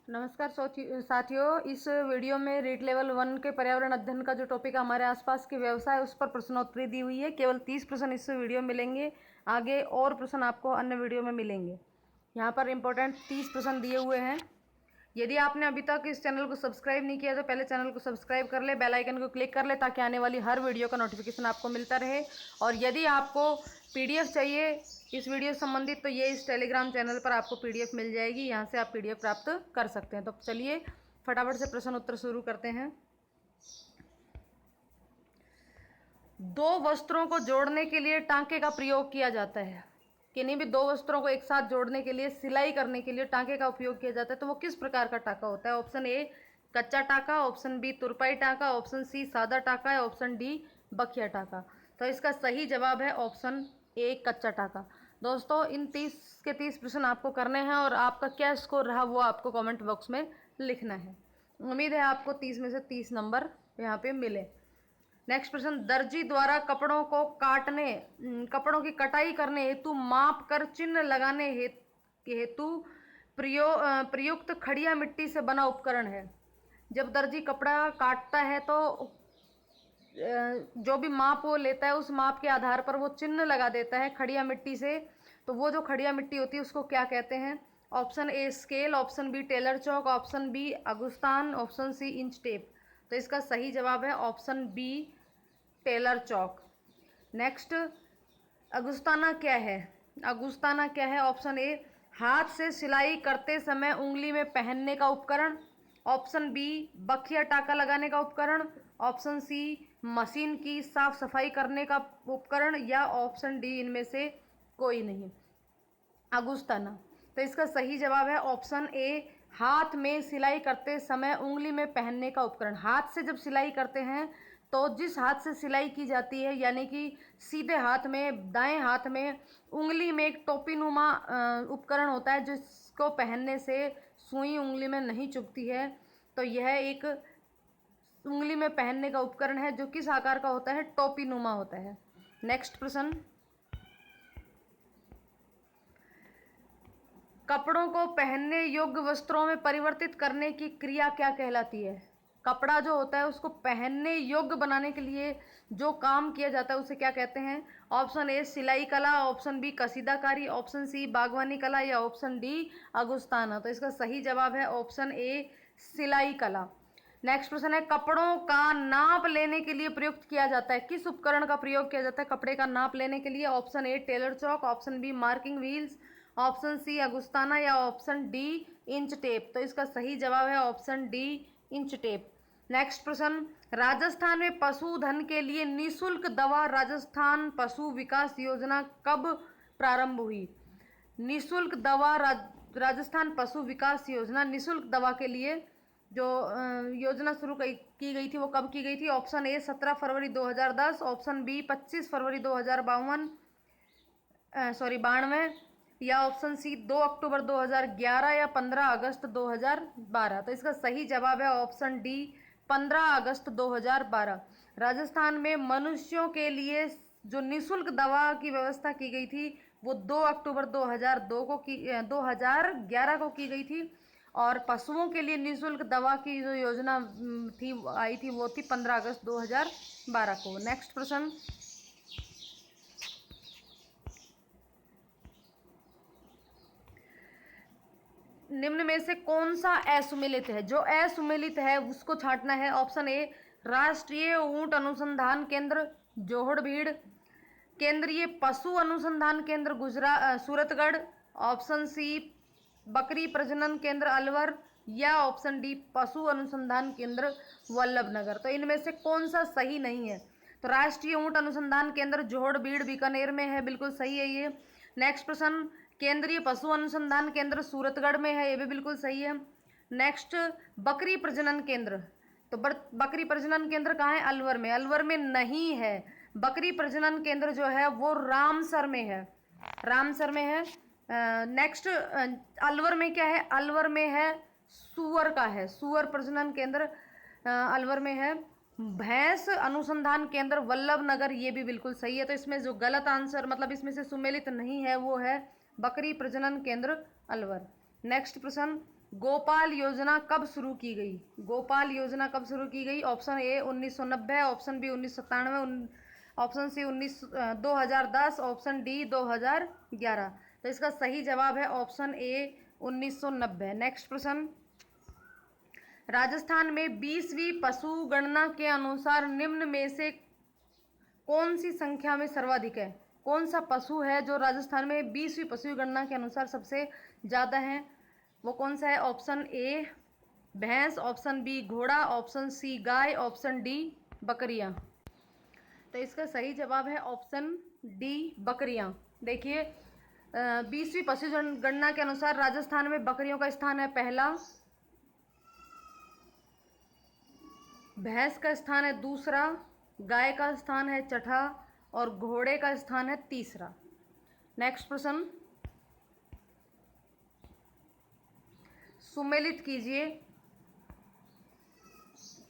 नमस्कार साथियों, इस वीडियो में रीट लेवल 1 के पर्यावरण अध्ययन का जो टॉपिक है हमारे आसपास के व्यवसाय, उस पर प्रश्नोत्तरी दी हुई है। केवल 30 प्रश्न इस वीडियो में मिलेंगे। आगे और प्रश्न आपको अन्य वीडियो में मिलेंगे। यहाँ पर इंपॉर्टेंट 30 प्रश्न दिए हुए हैं। यदि आपने अभी तक इस चैनल को सब्सक्राइब नहीं किया तो पहले चैनल को सब्सक्राइब कर ले, बेल आइकन को क्लिक कर ले ताकि आने वाली हर वीडियो का नोटिफिकेशन आपको मिलता रहे। और यदि आपको PDF चाहिए इस वीडियो से संबंधित तो ये इस टेलीग्राम चैनल पर आपको PDF मिल जाएगी, यहाँ से आप PDF प्राप्त कर सकते हैं। तो चलिए फटाफट से प्रश्न उत्तर शुरू करते हैं। दो वस्त्रों को जोड़ने के लिए टांके का प्रयोग किया जाता है। किन्हीं भी दो वस्त्रों को एक साथ जोड़ने के लिए, सिलाई करने के लिए टांके का उपयोग किया जाता है। तो वो किस प्रकार का टांका होता है? ऑप्शन ए कच्चा टांका, ऑप्शन बी तुरपाई टांका, ऑप्शन सी सादा टांका है, ऑप्शन डी बखिया टांका। तो इसका सही जवाब है ऑप्शन ए कच्चा टांका। दोस्तों, इन 30 के 30 प्रश्न आपको करने हैं और आपका क्या स्कोर रहा वो आपको कमेंट बॉक्स में लिखना है। उम्मीद है आपको 30 में से 30 नंबर यहाँ पे मिले। नेक्स्ट प्रश्न, दर्जी द्वारा कपड़ों की कटाई करने हेतु माप कर चिन्ह लगाने हेतु प्रयुक्त खड़िया मिट्टी से बना उपकरण है। जब दर्जी कपड़ा काटता है तो जो भी माप वो लेता है उस माप के आधार पर वो चिन्ह लगा देता है खड़िया मिट्टी से। तो वो जो खड़िया मिट्टी होती है उसको क्या कहते हैं? Option A scale, option B tailor chalk, option B अगुस्तान, ऑप्शन सी इंच टेप। तो इसका सही जवाब है option B tailor chalk. Next, अगुस्ताना क्या है? अगुस्ताना क्या है? ऑप्शन ए हाथ से सिलाई करते समय उंगली में पहनने का उपकरण, ऑप्शन बी बखिया टाका लगाने का उपकरण, ऑप्शन सी मशीन की साफ सफाई करने का उपकरण, या ऑप्शन डी इनमें से कोई नहीं। अगुस्ताना। तो इसका सही जवाब है ऑप्शन ए हाथ में सिलाई करते समय उंगली में पहनने का उपकरण। हाथ से जब सिलाई करते हैं तो जिस हाथ से सिलाई की जाती है, यानी कि सीधे हाथ में, दाएं हाथ में उंगली में एक टोपी नुमा उपकरण होता है जिसको पहनने से सुई उंगली में नहीं चुभती है। तो यह एक उंगली में पहनने का उपकरण है जो किस आकार का होता है? टोपी नुमा होता है। नेक्स्ट प्रश्न, कपड़ों को पहनने योग्य वस्त्रों में परिवर्तित करने की क्रिया क्या कहलाती है? कपड़ा जो होता है उसको पहनने योग्य बनाने के लिए जो काम किया जाता है उसे क्या कहते हैं? ऑप्शन ए सिलाई कला, ऑप्शन बी कसीदाकारी, ऑप्शन सी बागवानी कला, या ऑप्शन डी अगुस्ताना। तो इसका सही जवाब है ऑप्शन ए सिलाई कला। नेक्स्ट प्रश्न है, कपड़ों का नाप लेने के लिए प्रयुक्त किया जाता है। किस उपकरण का प्रयोग किया जाता है कपड़े का नाप लेने के लिए? Option A tailor chalk, option B marking wheels, option C अगुस्ताना, या ऑप्शन डी इंच टेप। तो इसका सही जवाब है option D inch tape. Next प्रश्न, राजस्थान में पशुधन के लिए निःशुल्क दवा राजस्थान पशु विकास योजना कब प्रारंभ हुई? निःशुल्क दवा राजस्थान पशु विकास योजना, निःशुल्क दवा के लिए जो योजना शुरू की गई थी वो कब की गई थी? ऑप्शन ए 17 फरवरी 2010, ऑप्शन बी 25 फरवरी 2052, या ऑप्शन सी 2 अक्टूबर 2011, या 15 अगस्त 2012। तो इसका सही जवाब है ऑप्शन डी 15 अगस्त 2012। राजस्थान में मनुष्यों के लिए जो निःशुल्क दवा की व्यवस्था की गई थी वो 2 अक्टूबर 2011 को की गई थी, और पशुओं के लिए निःशुल्क दवा की जो योजना थी आई थी वो थी 15 अगस्त 2012 को। नेक्स्ट प्रश्न, निम्न में से कौन सा असुमेलित है? जो असुमेलित है उसको छांटना है। ऑप्शन ए राष्ट्रीय ऊंट अनुसंधान केंद्र जोहड़बीड़, केंद्रीय पशु अनुसंधान केंद्र सूरतगढ़, ऑप्शन सी बकरी प्रजनन केंद्र अलवर, या ऑप्शन डी पशु अनुसंधान केंद्र वल्लभनगर। तो इनमें से कौन सा सही नहीं है? तो राष्ट्रीय ऊंट अनुसंधान केंद्र जोहड़बीड़ बीकानेर में है, बिल्कुल सही है ये। नेक्स्ट प्रश्न, केंद्रीय पशु अनुसंधान केंद्र सूरतगढ़ में है, ये भी बिल्कुल सही है। नेक्स्ट, बकरी प्रजनन केंद्र, तो बकरी प्रजनन केंद्र कहाँ है? अलवर में। अलवर में नहीं है, बकरी प्रजनन केंद्र जो है वो रामसर में है, रामसर में है। नेक्स्ट, अलवर में क्या है? अलवर में है सुअर का है, सुअर प्रजनन केंद्र अलवर में है। भैंस अनुसंधान केंद्र वल्लभनगर, ये भी बिल्कुल सही है। तो इसमें जो गलत आंसर, मतलब इसमें से सुमेलित नहीं है, वो है बकरी प्रजनन केंद्र अलवर। नेक्स्ट प्रश्न, गोपाल योजना कब शुरू की गई? गोपाल योजना कब शुरू की गई? Option A 1990, option B 1997, option C 2010, option D 2011। तो इसका सही जवाब है ऑप्शन ए 1990। नेक्स्ट प्रश्न, राजस्थान में 20वीं पशु गणना के अनुसार निम्न में से कौन सी संख्या में सर्वाधिक है? कौन सा पशु है जो राजस्थान में 20वीं पशु गणना के अनुसार सबसे ज़्यादा है? वो कौन सा है? ऑप्शन ए भैंस, ऑप्शन बी घोड़ा, ऑप्शन सी गाय, ऑप्शन डी बकरियां। तो इसका सही जवाब है ऑप्शन डी बकरियां। देखिए 20वीं पशु गणना के अनुसार राजस्थान में बकरियों का स्थान है पहला, भैंस का स्थान है दूसरा, गाय का स्थान है छठा और घोड़े का स्थान है तीसरा। नेक्स्ट प्रश्न, सुमेलित कीजिए।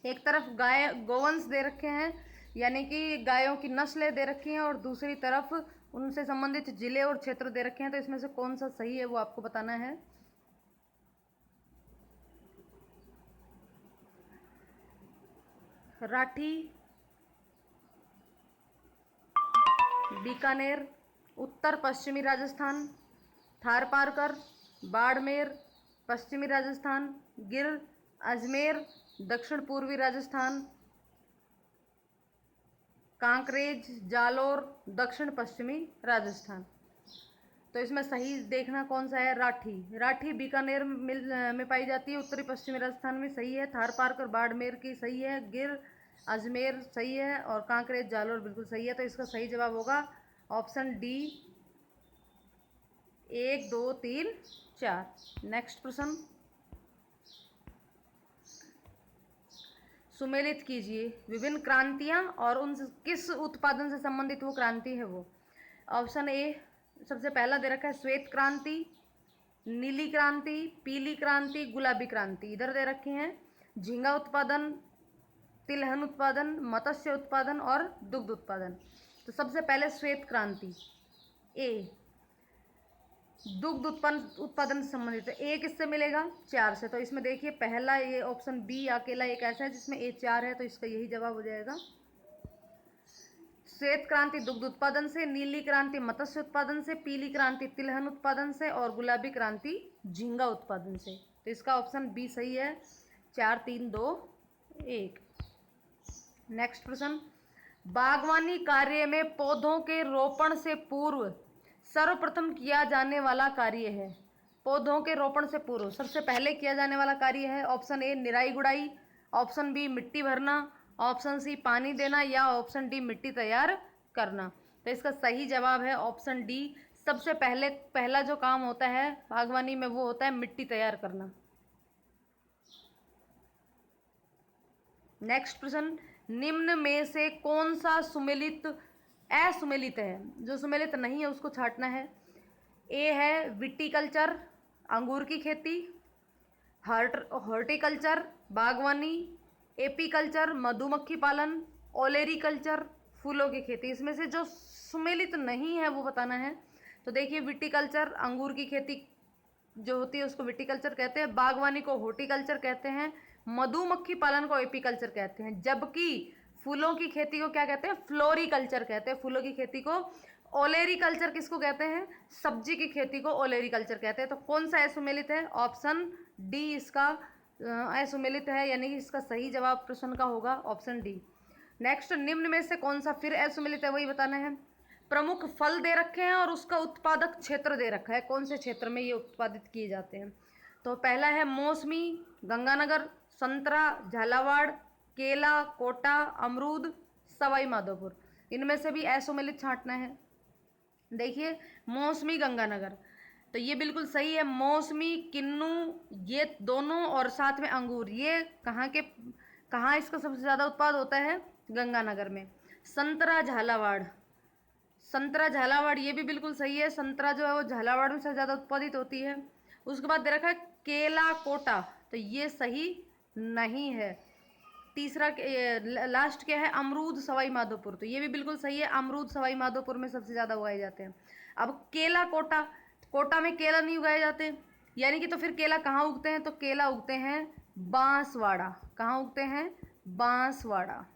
एक तरफ गाय गोवंश दे रखे हैं यानी कि गायों की नस्लें दे रखी हैं और दूसरी तरफ उनसे संबंधित जिले और क्षेत्र दे रखे हैं। तो इसमें से कौन सा सही है वो आपको बताना है। राठी, बीकानेर, उत्तर पश्चिमी राजस्थान, थारपारकर, बाड़मेर, पश्चिमी राजस्थान, गिर, अजमेर, दक्षिण पूर्वी राजस्थान, कांकरेज, जालोर, दक्षिण पश्चिमी राजस्थान। तो इसमें सही देखना कौन सा है। राठी, राठी बीकानेर में पाई जाती है, उत्तरी पश्चिमी राजस्थान में सही है। थारपारकर बाड़मेर की सही है, गिर अजमेर सही है और कांकरेज जालोर बिल्कुल सही है। तो इसका सही जवाब होगा ऑप्शन डी 1 2 3 4। नेक्स्ट प्रश्न, सुमेलित कीजिए विभिन्न क्रांतियां और उन किस उत्पादन से संबंधित वो क्रांति है वो। ऑप्शन ए सबसे पहला दे रखा है श्वेत क्रांति, नीली क्रांति, पीली क्रांति, गुलाबी क्रांति। इधर दे रखे हैं झींगा उत्पादन, तिलहन उत्पादन, मत्स्य उत्पादन और दुग्ध उत्पादन। तो सबसे पहले श्वेत क्रांति, ए दुग्ध उत्पादन से संबंधित है। ए किससे मिलेगा? 4 से। तो इसमें देखिए पहला ये ऑप्शन बी अकेला एक ऐसा है जिसमें ए 4 है, तो इसका यही जवाब हो जाएगा। श्वेत क्रांति दुग्ध उत्पादन से, नीली क्रांति मत्स्य उत्पादन से, पीली क्रांति तिलहन उत्पादन से और गुलाबी क्रांति झींगा उत्पादन से। तो इसका ऑप्शन बी सही है। 4 3 2 1। नेक्स्ट प्रश्न, बागवानी कार्य में पौधों के रोपण से पूर्व सर्वप्रथम किया जाने वाला कार्य है। पौधों के रोपण से पूर्व सबसे पहले किया जाने वाला कार्य है। ऑप्शन ए निराई गुड़ाई, ऑप्शन बी मिट्टी भरना, ऑप्शन सी पानी देना या ऑप्शन डी मिट्टी तैयार करना। तो इसका सही जवाब है ऑप्शन डी। सबसे पहला जो काम होता है बागवानी में वो होता है मिट्टी तैयार करना। नेक्स्ट प्रश्न, निम्न में से कौन सा सुमेलित असुमेलित है? जो सुमेलित नहीं है उसको छांटना है। ए है विटीकल्चर अंगूर की खेती, हॉर्टिकल्चर बागवानी, एपीकल्चर मधुमक्खी पालन, ओलेरीकल्चर फूलों की खेती। इसमें से जो सुमेलित नहीं है वो बताना है। तो देखिए विटीकल्चर अंगूर की खेती जो होती है उसको विटीकल्चर कहते हैं, बागवानी को हॉर्टिकल्चर कहते हैं, मधुमक्खी पालन को एपीकल्चर कहते हैं, जबकि फूलों की खेती को क्या कहते हैं? फ्लोरिकल्चर कहते हैं। फूलों की खेती को ओलेरीकल्चर किसको कहते हैं? सब्जी की खेती को ओलेरीकल्चर कहते हैं। तो कौन सा असुमेलित है? ऑप्शन डी इसका असुमेलित है, यानी कि इसका सही जवाब प्रश्न का होगा ऑप्शन डी। नेक्स्ट, निम्न में से कौन सा फिर असुमेलित है वही बताना है। प्रमुख फल दे रखे हैं और उसका उत्पादक क्षेत्र दे रखा है, कौन से क्षेत्र में ये उत्पादित किए जाते हैं। तो पहला है मौसमी गंगानगर, संतरा झालावाड़, केला कोटा, अमरूद सवाई माधोपुर। इनमें से भी असुमेलित छांटना है। देखिए मौसमी गंगानगर तो ये बिल्कुल सही है। मौसमी किन्नू ये दोनों और साथ में अंगूर, ये कहाँ इसका सबसे ज़्यादा उत्पाद होता है? गंगानगर में। संतरा झालावाड़ ये भी बिल्कुल सही है। संतरा जो है वो झालावाड़ में सबसे ज़्यादा उत्पादित होती है। उसके बाद दे रखा है केला कोटा, तो ये सही नहीं है। तीसरा लास्ट क्या है? अमरूद सवाई माधोपुर, तो ये भी बिल्कुल सही है। अमरूद सवाई माधोपुर में सबसे ज़्यादा उगाए जाते हैं। अब केला कोटा में केला नहीं उगाए जाते, यानी कि तो फिर केला कहाँ उगते हैं? तो केला उगते हैं बांसवाड़ा। कहाँ उगते हैं? बांसवाड़ा।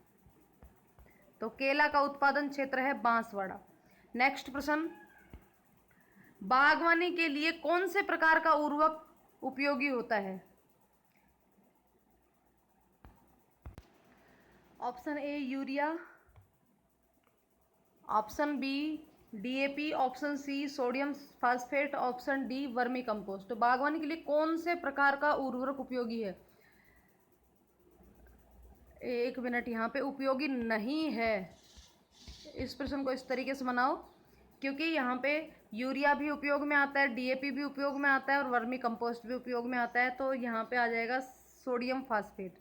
तो केला का उत्पादन क्षेत्र है बांसवाड़ा। नेक्स्ट प्रश्न, बागवानी के लिए कौन से प्रकार का उर्वरक उपयोगी होता है? Option A urea, option B DAP, option C sodium phosphate, option D vermicompost. तो बागवानी के लिए कौन से प्रकार का उर्वरक उपयोगी है? एक मिनट, यहाँ पे उपयोगी नहीं है। इस प्रश्न को इस तरीके से बनाओ, क्योंकि यहाँ पे यूरिया भी उपयोग में आता है, डीएपी भी उपयोग में आता है और वर्मी कंपोस्ट भी उपयोग में आता है, तो यहाँ पे आ जाएगा सोडियम फास्फेट।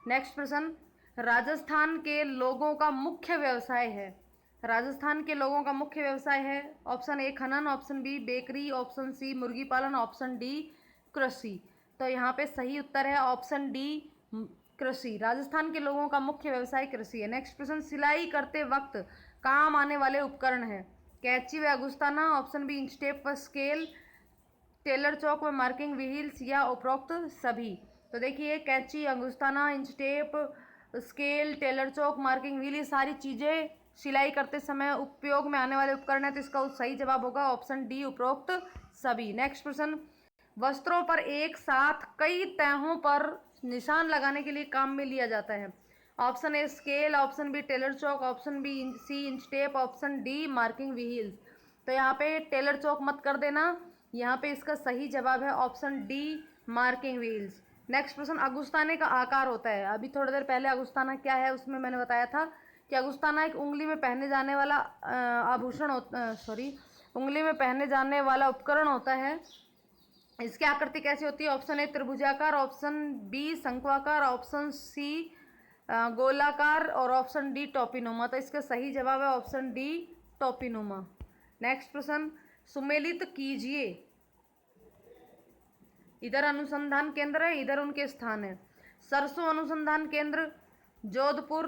नेक्स्ट प्रश्न, राजस्थान के लोगों का मुख्य व्यवसाय है। राजस्थान के लोगों का मुख्य व्यवसाय है, ऑप्शन ए खनन, option B bakery, option C मुर्गी पालन, ऑप्शन डी कृषि। तो यहाँ पे सही उत्तर है ऑप्शन डी कृषि। राजस्थान के लोगों का मुख्य व्यवसाय कृषि है। नेक्स्ट प्रश्न, सिलाई करते वक्त काम आने वाले उपकरण है। कैंची व अगुस्ताना, ऑप्शन बी इंचटेप व स्केल, टेलर चौक व मार्किंग व्हील्स या उपरोक्त सभी। तो देखिए कैंची, अगुस्ताना, इंचटेप, स्केल, टेलर चौक, मार्किंग व्हील, ये सारी चीज़ें सिलाई करते समय उपयोग में आने वाले उपकरण है, तो इसका सही जवाब होगा ऑप्शन डी उपरोक्त सभी। नेक्स्ट प्रश्न, वस्त्रों पर एक साथ कई तहों पर निशान लगाने के लिए काम में लिया जाता है। Option A scale, option B tailor chalk, option B C inch tape, option D marking wheels. तो यहाँ पे टेलर चौक मत कर देना, यहाँ पे इसका सही जवाब है option D marking wheels. Next प्रश्न, अगुस्ताने का आकार होता है। अभी थोड़ी देर पहले अगुस्ताना क्या है उसमें मैंने बताया था कि अगुस्ताना एक उंगली में पहने जाने वाला आभूषण उंगली में पहने जाने वाला उपकरण होता है। इसकी आकृति कैसी होती है? ऑप्शन ए त्रिभुजाकार, ऑप्शन बी शंक्वाकार, ऑप्शन सी गोलाकार और ऑप्शन डी टोपीनुमा। तो इसका सही जवाब है ऑप्शन डी टोपीनुमा। नेक्स्ट प्रश्न, सुमेलित कीजिए। इधर अनुसंधान केंद्र है, इधर उनके स्थान है। सरसों अनुसंधान केंद्र जोधपुर,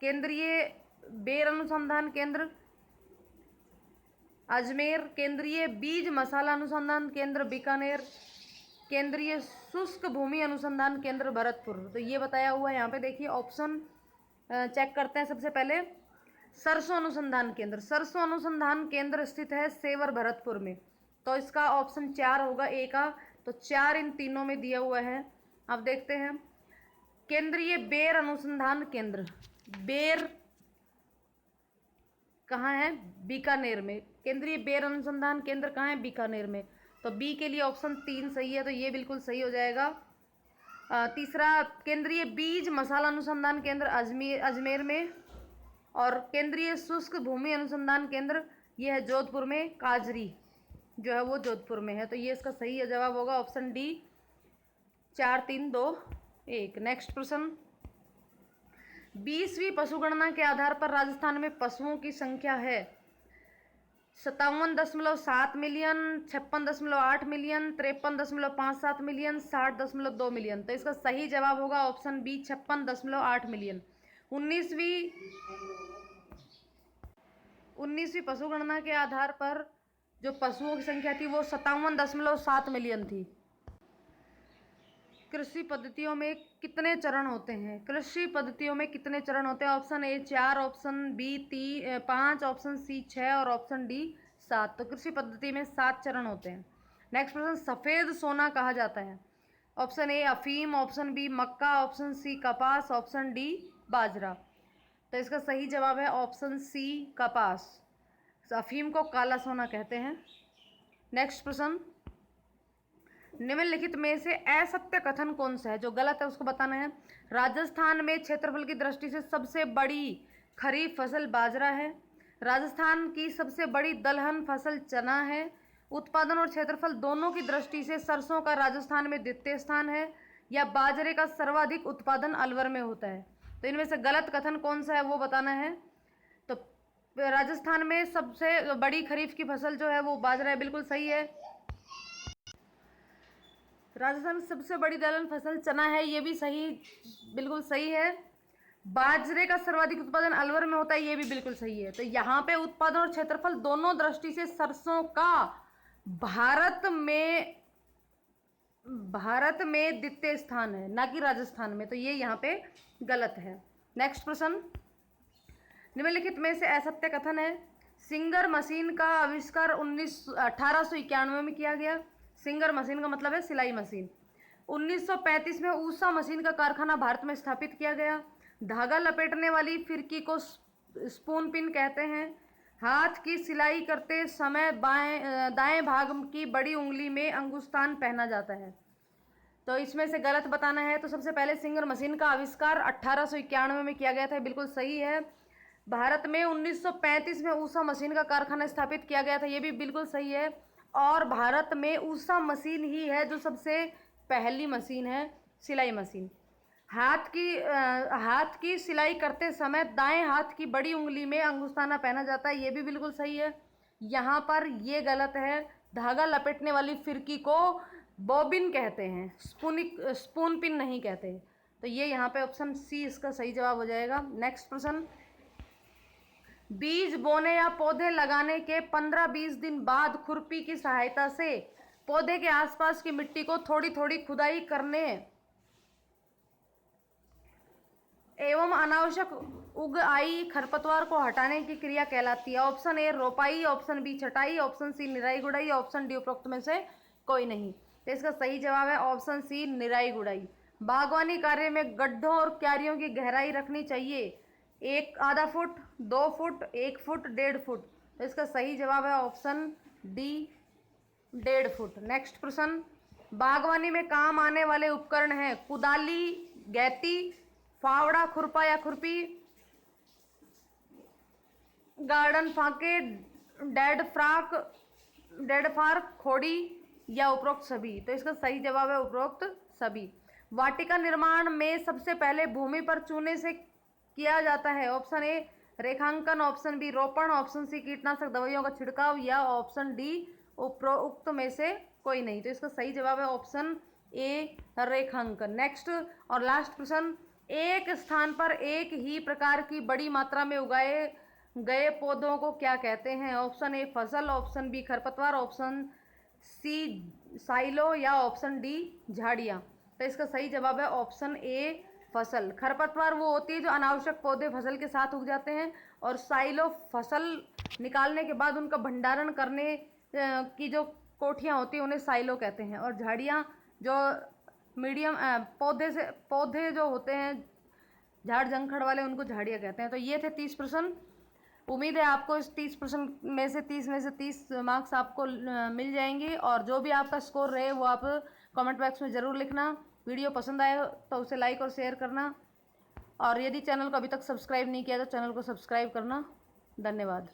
केंद्रीय बेर अनुसंधान केंद्र अजमेर, केंद्रीय बीज मसाला अनुसंधान केंद्र बीकानेर, केंद्रीय शुष्क भूमि अनुसंधान केंद्र भरतपुर। तो ये बताया हुआ है यहाँ पे। देखिए ऑप्शन चेक करते हैं। सबसे पहले सरसों अनुसंधान केंद्र, सरसों अनुसंधान केंद्र स्थित है सेवर भरतपुर में, तो इसका ऑप्शन 4 होगा ए का। तो 4 इन तीनों में दिया हुआ है। अब देखते हैं केंद्रीय बेर अनुसंधान केंद्र, बेर कहाँ है? बीकानेर में। केंद्रीय बेर अनुसंधान केंद्र कहाँ है? बीकानेर में। तो बी के लिए ऑप्शन 3 सही है, तो ये बिल्कुल सही हो जाएगा। तीसरा, केंद्रीय बीज मसाला अनुसंधान केंद्र अजमेर में, और केंद्रीय शुष्क भूमि अनुसंधान केंद्र ये है जोधपुर में, काजरी जो है वो जोधपुर में है। तो ये इसका सही जवाब होगा ऑप्शन डी 4 3 2 1। नेक्स्ट प्रश्न, 20वीं पशुगणना के आधार पर राजस्थान में पशुओं की संख्या है 57.7 मिलियन, 56.8 मिलियन, 53.57 मिलियन, 60.2 मिलियन। तो इसका सही जवाब होगा ऑप्शन बी 56.8 मिलियन। 19वीं पशुगणना के आधार पर जो पशुओं की संख्या थी वो 57.7 मिलियन थी। कृषि पद्धतियों में कितने चरण होते हैं? कृषि पद्धतियों में कितने चरण होते हैं? Option A 4, option B 5, option C 6 और ऑप्शन डी 7। तो कृषि पद्धति में 7 चरण होते हैं। नेक्स्ट प्रश्न, सफ़ेद सोना कहा जाता है। ऑप्शन ए अफीम, ऑप्शन बी मक्का, ऑप्शन सी कपास, ऑप्शन डी बाजरा। तो इसका सही जवाब है ऑप्शन सी कपास। अफीम को काला सोना कहते हैं। नेक्स्ट प्रश्न, निम्नलिखित में से असत्य कथन कौन सा है? जो गलत है उसको बताना है। राजस्थान में क्षेत्रफल की दृष्टि से सबसे बड़ी खरीफ फसल बाजरा है। राजस्थान की सबसे बड़ी दलहन फसल चना है। उत्पादन और क्षेत्रफल दोनों की दृष्टि से सरसों का राजस्थान में द्वितीय स्थान है, या बाजरे का सर्वाधिक उत्पादन अलवर में होता है। तो इनमें से गलत कथन कौन सा है वो बताना है। तो राजस्थान में सबसे बड़ी खरीफ की फसल जो है वो बाजरा है, बिल्कुल सही है। राजस्थान में सबसे बड़ी दलहन फसल चना है, ये भी सही, बिल्कुल सही है। बाजरे का सर्वाधिक उत्पादन अलवर में होता है, ये भी बिल्कुल सही है। तो यहाँ पे उत्पादन और क्षेत्रफल दोनों दृष्टि से सरसों का भारत में भारत में द्वितीय स्थान है, ना कि राजस्थान में, तो ये यहाँ पे गलत है। नेक्स्ट प्रश्न, निम्नलिखित में से असत्य कथन है। सिंगर मशीन का आविष्कार 1891 में किया गया। सिंगर मशीन का मतलब है सिलाई मशीन। 1935 में ऊषा मशीन का कारखाना भारत में स्थापित किया गया। धागा लपेटने वाली फिरकी को स्पून पिन कहते हैं। हाथ की सिलाई करते समय दाएं भाग की बड़ी उंगली में अंगुस्तान पहना जाता है। तो इसमें से गलत बताना है। तो सबसे पहले सिंगर मशीन का आविष्कार 1891 में किया गया था, बिल्कुल सही है। भारत में 1935 में ऊषा मशीन का कारखाना स्थापित किया गया था, ये भी बिल्कुल सही है। और भारत में ऊषा मशीन ही है जो सबसे पहली मशीन है सिलाई मशीन। हाथ की सिलाई करते समय दाएं हाथ की बड़ी उंगली में अंगुस्ताना पहना जाता है, ये भी बिल्कुल सही है। यहाँ पर ये गलत है। धागा लपेटने वाली फिरकी को बॉबिन कहते हैं, स्पून पिन नहीं कहते। तो ये यहाँ पे ऑप्शन सी इसका सही जवाब हो जाएगा। नेक्स्ट प्रश्न, बीज बोने या पौधे लगाने के 15-20 दिन बाद खुरपी की सहायता से पौधे के आसपास की मिट्टी को थोड़ी थोड़ी खुदाई करने एवं अनावश्यक उगाई खरपतवार को हटाने की क्रिया कहलाती है। ऑप्शन ए रोपाई, ऑप्शन बी छटाई, ऑप्शन सी निराई गुड़ाई, ऑप्शन डी उपरोक्त में से कोई नहीं। तो इसका सही जवाब है ऑप्शन सी निराई गुड़ाई। बागवानी कार्य में गड्ढों और क्यारियों की गहराई रखनी चाहिए 1/2 फुट, 2 फुट, 1 फुट, 1.5 फुट। तो इसका सही जवाब है ऑप्शन डी 1.5 फुट। नेक्स्ट प्रश्न, बागवानी में काम आने वाले उपकरण हैं कुदाली, गैती, फावड़ा, खुरपा या खुरपी, गार्डन फाके, डेड फार्क, खोड़ी या उपरोक्त सभी। तो इसका सही जवाब है उपरोक्त सभी। वाटिका निर्माण में सबसे पहले भूमि पर चूने से किया जाता है। ऑप्शन ए रेखांकन, ऑप्शन बी रोपण, ऑप्शन सी कीटनाशक दवाइयों का छिड़काव या ऑप्शन डी उपरोक्त में से कोई नहीं। तो इसका सही जवाब है ऑप्शन ए रेखांकन। नेक्स्ट और लास्ट प्रश्न, एक स्थान पर एक ही प्रकार की बड़ी मात्रा में उगाए गए पौधों को क्या कहते हैं। ऑप्शन ए फसल, ऑप्शन बी खरपतवार, ऑप्शन सी साइलो या ऑप्शन डी झाड़ियाँ। तो इसका सही जवाब है ऑप्शन ए फसल। खरपतवार वो होती है जो अनावश्यक पौधे फसल के साथ उग जाते हैं, और साइलो फसल निकालने के बाद उनका भंडारण करने की जो कोठियाँ होती हैं उन्हें साइलो कहते हैं। और झाड़ियाँ जो मीडियम पौधे जो होते हैं झाड़ जंखड़ वाले उनको झाड़ियाँ कहते हैं। तो ये थे 30 प्रश्न। उम्मीद है आपको इस 30 प्रश्न में से 30 मार्क्स आपको मिल जाएंगे। और जो भी आपका स्कोर रहे वो आप कमेंट बॉक्स में ज़रूर लिखना। वीडियो पसंद आए तो उसे लाइक और शेयर करना, और यदि चैनल को अभी तक सब्सक्राइब नहीं किया तो चैनल को सब्सक्राइब करना। धन्यवाद।